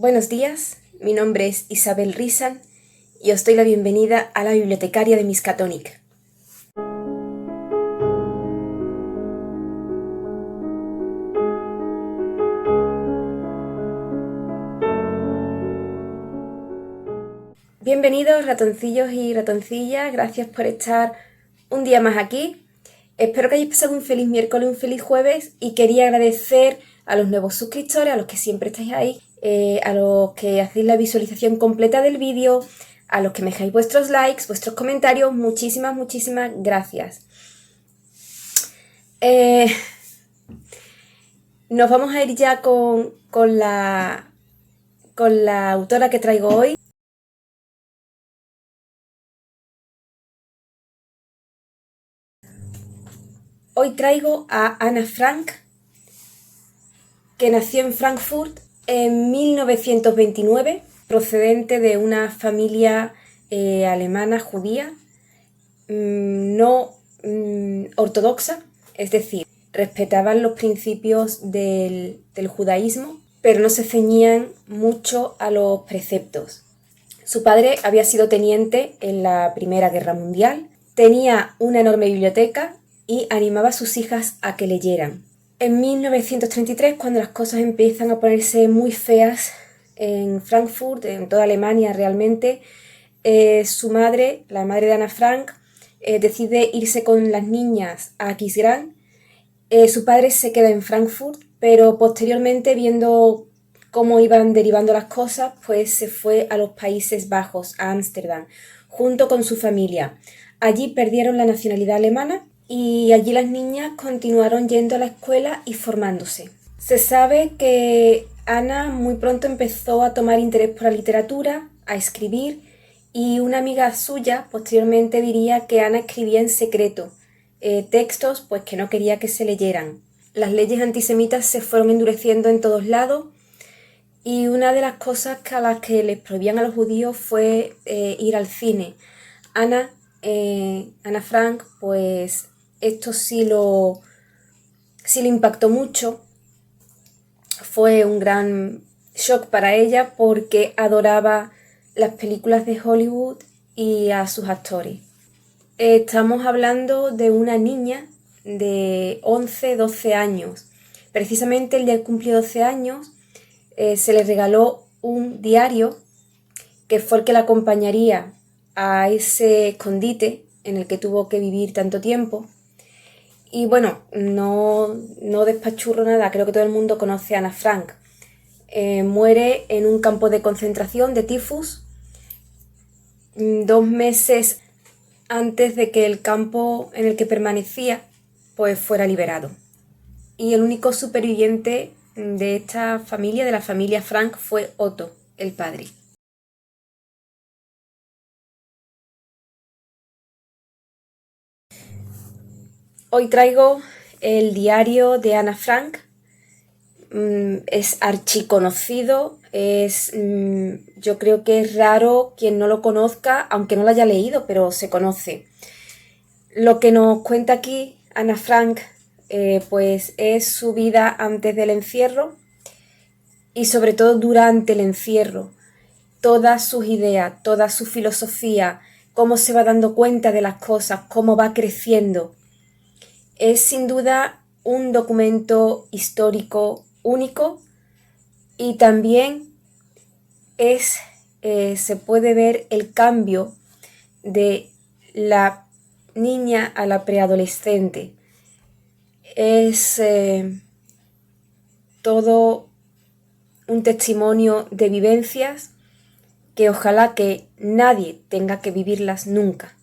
Buenos días, mi nombre es Isabel Rizan y os doy la bienvenida a la bibliotecaria de Miskatonic. Bienvenidos ratoncillos y ratoncillas, gracias por estar un día más aquí. Espero que hayáis pasado un feliz miércoles, un feliz jueves y quería agradecer a los nuevos suscriptores, a los que siempre estáis ahí, a los que hacéis la visualización completa del vídeo, a los que me dejáis vuestros likes, vuestros comentarios, muchísimas gracias. Nos vamos a ir ya con la autora que traigo hoy. Hoy traigo a Ana Frank, que nació en Frankfurt en 1929, procedente de una familia alemana judía no ortodoxa, es decir, respetaban los principios del judaísmo, pero no se ceñían mucho a los preceptos. Su padre había sido teniente en la Primera Guerra Mundial, tenía una enorme biblioteca y animaba a sus hijas a que leyeran. En 1933, cuando las cosas empiezan a ponerse muy feas en Frankfurt, en toda Alemania realmente, su madre, la madre de Ana Frank, decide irse con las niñas a Aquisgrán. Su padre se queda en Frankfurt, pero posteriormente, viendo cómo iban derivando las cosas, pues se fue a los Países Bajos, a Ámsterdam, junto con su familia. Allí perdieron la nacionalidad alemana y allí las niñas continuaron yendo a la escuela y formándose. Se sabe que Ana muy pronto empezó a tomar interés por la literatura, a escribir, y una amiga suya posteriormente diría que Ana escribía en secreto textos pues que no quería que se leyeran. Las leyes antisemitas se fueron endureciendo en todos lados y una de las cosas a las que les prohibían a los judíos fue ir al cine. Ana Frank, pues esto sí lo impactó mucho. Fue un gran shock para ella porque adoraba las películas de Hollywood y a sus actores. Estamos hablando de una niña de 11, 12 años. Precisamente el día que cumplió 12 años se le regaló un diario que fue el que la acompañaría a ese escondite en el que tuvo que vivir tanto tiempo. Y bueno, no despachurro nada, creo que todo el mundo conoce a Ana Frank. Muere en un campo de concentración de tifus 2 meses antes de que el campo en el que permanecía pues fuera liberado. Y el único superviviente de esta familia, de la familia Frank, fue Otto, el padre. Hoy traigo el diario de Ana Frank. Es archiconocido, yo creo que es raro quien no lo conozca, aunque no lo haya leído, pero se conoce. Lo que nos cuenta aquí Ana Frank pues es su vida antes del encierro y sobre todo durante el encierro. Todas sus ideas, toda su filosofía, cómo se va dando cuenta de las cosas, cómo va creciendo. Es sin duda un documento histórico único y también se puede ver el cambio de la niña a la preadolescente. Es todo un testimonio de vivencias que ojalá que nadie tenga que vivirlas nunca.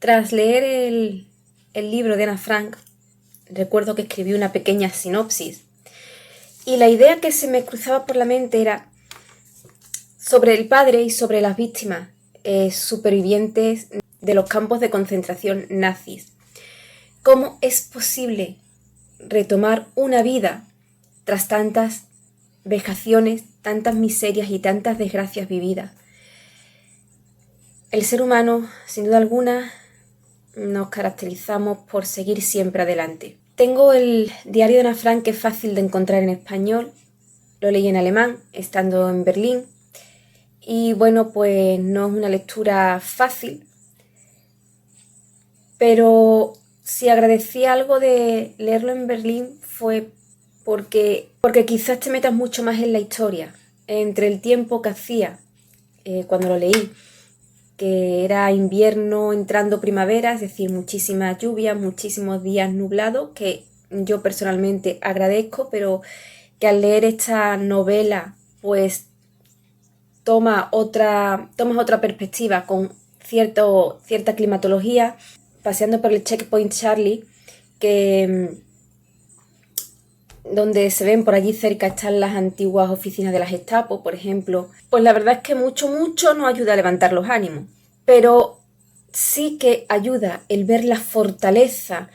Tras leer el libro de Ana Frank, recuerdo que escribí una pequeña sinopsis y la idea que se me cruzaba por la mente era sobre el padre y sobre las víctimas supervivientes de los campos de concentración nazis. ¿Cómo es posible retomar una vida tras tantas vejaciones, tantas miserias y tantas desgracias vividas? El ser humano, sin duda alguna, nos caracterizamos por seguir siempre adelante. Tengo el diario de Ana Frank, que es fácil de encontrar en español. Lo leí en alemán, estando en Berlín. Y bueno, pues no es una lectura fácil, pero si agradecí algo de leerlo en Berlín fue porque quizás te metas mucho más en la historia, entre el tiempo que hacía cuando lo leí, que era invierno entrando primavera, es decir, muchísimas lluvias, muchísimos días nublados, que yo personalmente agradezco, pero que al leer esta novela pues tomas otra perspectiva con cierta climatología, paseando por el Checkpoint Charlie, que donde se ven por allí cerca están las antiguas oficinas de la Gestapo, por ejemplo. Pues la verdad es que mucho no ayuda a levantar los ánimos, pero sí que ayuda el ver la fortaleza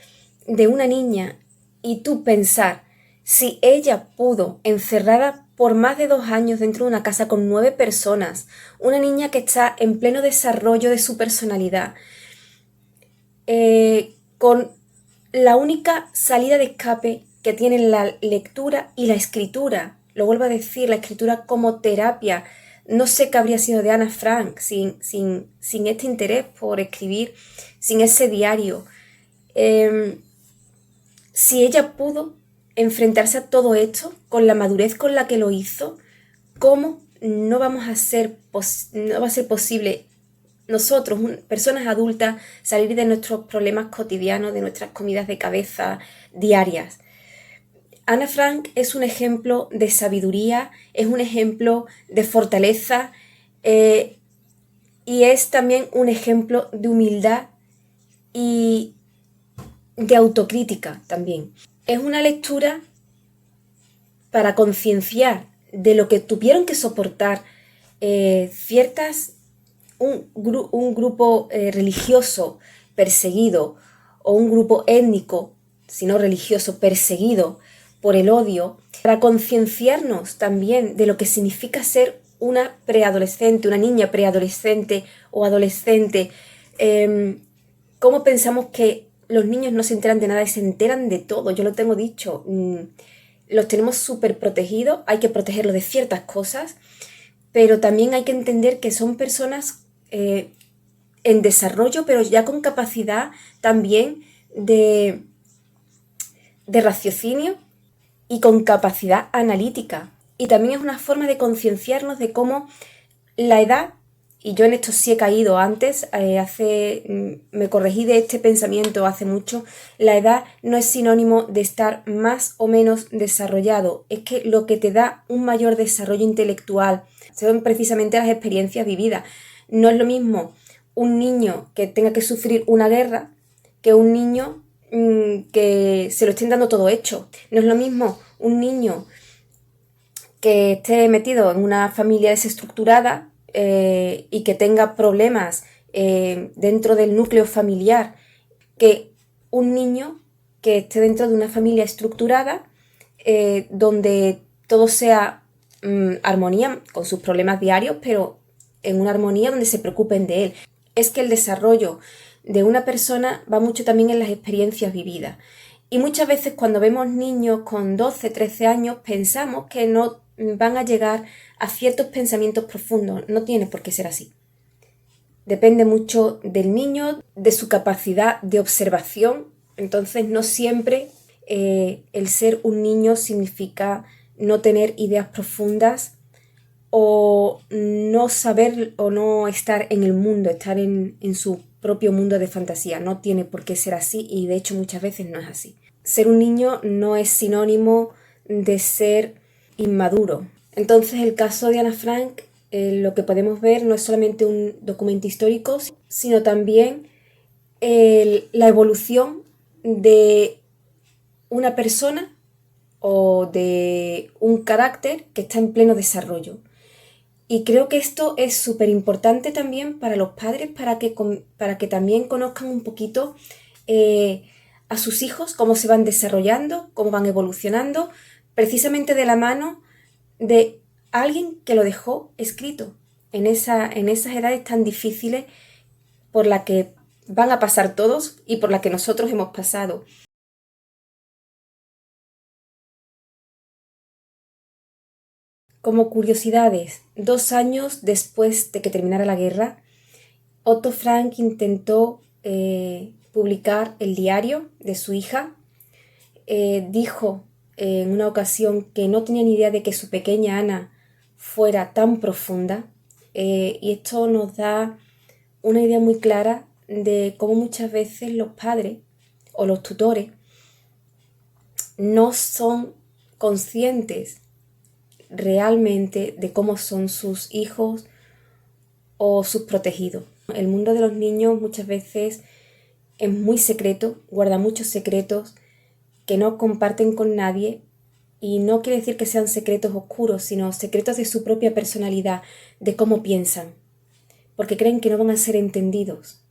de una niña y tú pensar, si ella pudo, encerrada por más de 2 años dentro de una casa con 9 personas, una niña que está en pleno desarrollo de su personalidad, con la única salida de escape que tienen la lectura y la escritura, lo vuelvo a decir, la escritura como terapia. No sé qué habría sido de Ana Frank sin este interés por escribir, sin ese diario. Si ella pudo enfrentarse a todo esto con la madurez con la que lo hizo, ¿cómo no va a ser posible nosotros, personas adultas, salir de nuestros problemas cotidianos, de nuestras comidas de cabeza diarias? Ana Frank es un ejemplo de sabiduría, es un ejemplo de fortaleza y es también un ejemplo de humildad y de autocrítica también. Es una lectura para concienciar de lo que tuvieron que soportar un grupo religioso perseguido o un grupo étnico, si no religioso, perseguido por el odio, para concienciarnos también de lo que significa ser una preadolescente, una niña preadolescente o adolescente. ¿Cómo pensamos que los niños no se enteran de nada y se enteran de todo? Yo lo tengo dicho, los tenemos súper protegidos, hay que protegerlos de ciertas cosas, pero también hay que entender que son personas en desarrollo, pero ya con capacidad también de raciocinio y con capacidad analítica. Y también es una forma de concienciarnos de cómo la edad, y yo en esto sí he caído antes, me corregí de este pensamiento hace mucho, la edad no es sinónimo de estar más o menos desarrollado, es que lo que te da un mayor desarrollo intelectual son precisamente las experiencias vividas. No es lo mismo un niño que tenga que sufrir una guerra que un niño que se lo estén dando todo hecho. No es lo mismo un niño que esté metido en una familia desestructurada y que tenga problemas dentro del núcleo familiar que un niño que esté dentro de una familia estructurada donde todo sea armonía con sus problemas diarios, pero en una armonía donde se preocupen de él. Es que el desarrollo de una persona va mucho también en las experiencias vividas. Y muchas veces cuando vemos niños con 12, 13 años pensamos que no van a llegar a ciertos pensamientos profundos. No tiene por qué ser así. Depende mucho del niño, de su capacidad de observación. Entonces no siempre el ser un niño significa no tener ideas profundas o no saber o no estar en el mundo, estar en su propio mundo de fantasía. No tiene por qué ser así y de hecho muchas veces no es así. Ser un niño no es sinónimo de ser inmaduro. Entonces el caso de Ana Frank, lo que podemos ver no es solamente un documento histórico, sino también la evolución de una persona o de un carácter que está en pleno desarrollo. Y creo que esto es súper importante también para los padres, para que también conozcan un poquito a sus hijos, cómo se van desarrollando, cómo van evolucionando, precisamente de la mano de alguien que lo dejó escrito en esas edades tan difíciles por las que van a pasar todos y por las que nosotros hemos pasado. Como curiosidades, 2 años después de que terminara la guerra, Otto Frank intentó publicar el diario de su hija. Dijo en una ocasión que no tenía ni idea de que su pequeña Ana fuera tan profunda, y esto nos da una idea muy clara de cómo muchas veces los padres o los tutores no son conscientes realmente de cómo son sus hijos o sus protegidos. El mundo de los niños muchas veces es muy secreto, guarda muchos secretos que no comparten con nadie, y no quiere decir que sean secretos oscuros, sino secretos de su propia personalidad, de cómo piensan, porque creen que no van a ser entendidos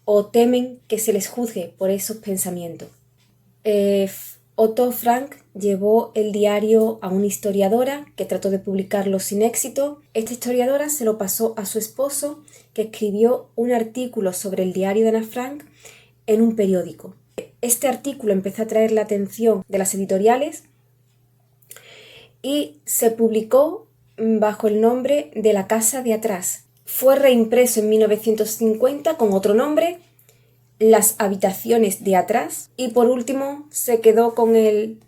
o temen que se les juzgue por esos pensamientos. Otto Frank llevó el diario a una historiadora que trató de publicarlo sin éxito. Esta historiadora se lo pasó a su esposo, que escribió un artículo sobre el diario de Ana Frank en un periódico. Este artículo empezó a atraer la atención de las editoriales y se publicó bajo el nombre de La casa de atrás. Fue reimpreso en 1950 con otro nombre, Las habitaciones de atrás, y por último se quedó con el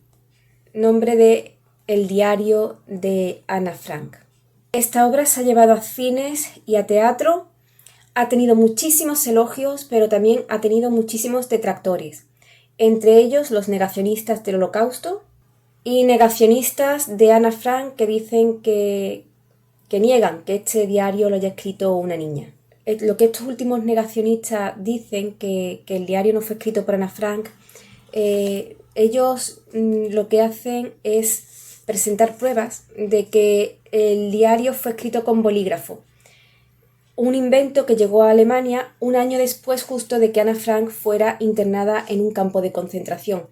nombre de El diario de Ana Frank. Esta obra se ha llevado a cines y a teatro, ha tenido muchísimos elogios, pero también ha tenido muchísimos detractores, entre ellos los negacionistas del Holocausto y negacionistas de Ana Frank que dicen que niegan que este diario lo haya escrito una niña. Lo que estos últimos negacionistas dicen, que el diario no fue escrito por Ana Frank, ellos lo que hacen es presentar pruebas de que el diario fue escrito con bolígrafo, un invento que llegó a Alemania un año después justo de que Ana Frank fuera internada en un campo de concentración.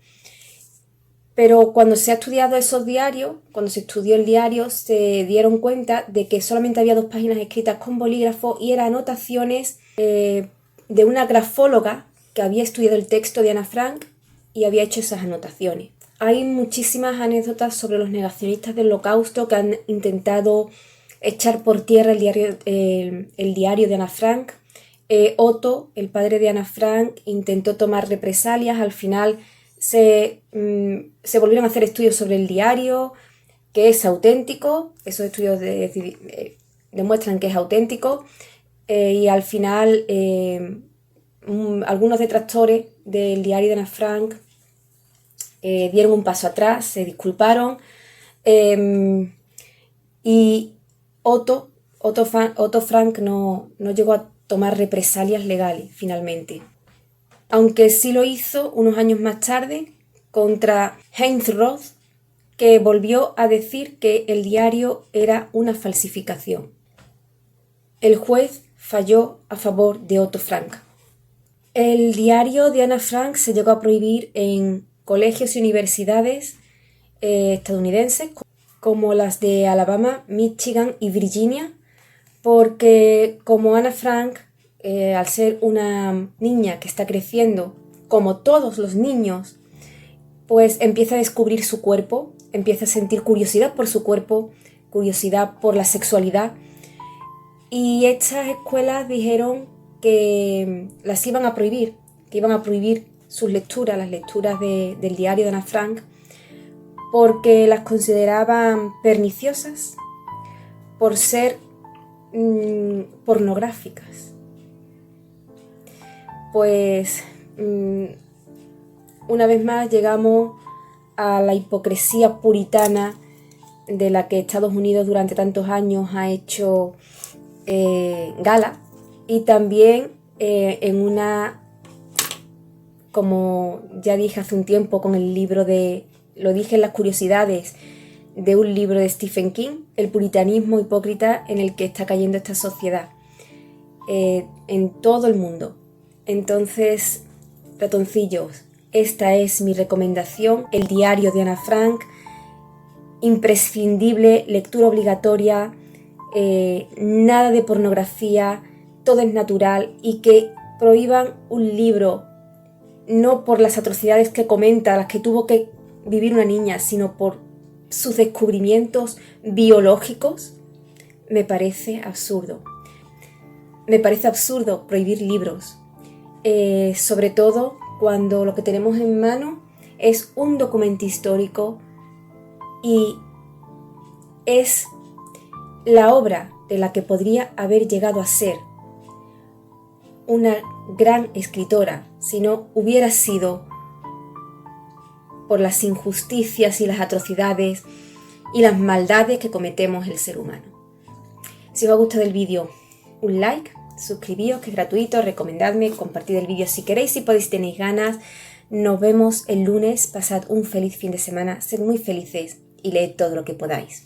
Pero cuando se ha estudiado esos diarios, cuando se estudió el diario, se dieron cuenta de que solamente había 2 páginas escritas con bolígrafo y eran anotaciones de una grafóloga que había estudiado el texto de Ana Frank y había hecho esas anotaciones. Hay muchísimas anécdotas sobre los negacionistas del Holocausto que han intentado echar por tierra el diario de Ana Frank. Otto, el padre de Ana Frank, intentó tomar represalias. Al final se volvieron a hacer estudios sobre el diario, que es auténtico. Esos estudios demuestran que es auténtico, y al final algunos detractores del diario de Ana Frank dieron un paso atrás, se disculparon, y Otto Frank no llegó a tomar represalias legales finalmente, aunque sí lo hizo unos años más tarde contra Heinz Roth, que volvió a decir que el diario era una falsificación. El juez falló a favor de Otto Frank. El diario de Ana Frank se llegó a prohibir en colegios y universidades estadounidenses, como las de Alabama, Michigan y Virginia, porque como Ana Frank, al ser una niña que está creciendo, como todos los niños, pues empieza a descubrir su cuerpo, empieza a sentir curiosidad por su cuerpo, curiosidad por la sexualidad, y estas escuelas dijeron que las iban a prohibir, que iban a prohibir sus lecturas, las lecturas del diario de Ana Frank, porque las consideraban perniciosas por ser pornográficas. Pues una vez más llegamos a la hipocresía puritana de la que Estados Unidos durante tantos años ha hecho gala, y también en una, como ya dije hace un tiempo con el libro lo dije en las curiosidades de un libro de Stephen King, el puritanismo hipócrita en el que está cayendo esta sociedad en todo el mundo. Entonces, ratoncillos, esta es mi recomendación, el diario de Ana Frank, imprescindible, lectura obligatoria, nada de pornografía, todo es natural, y que prohíban un libro no por las atrocidades que comenta, las que tuvo que vivir una niña, sino por sus descubrimientos biológicos, me parece absurdo. Me parece absurdo prohibir libros, sobre todo cuando lo que tenemos en mano es un documento histórico y es la obra de la que podría haber llegado a ser una gran escritora si no hubiera sido por las injusticias y las atrocidades y las maldades que cometemos el ser humano. Si os ha gustado el vídeo, un like, suscribíos, que es gratuito, recomendadme, compartid el vídeo si queréis, si podéis, si tenéis ganas. Nos vemos el lunes, pasad un feliz fin de semana, sed muy felices y leed todo lo que podáis.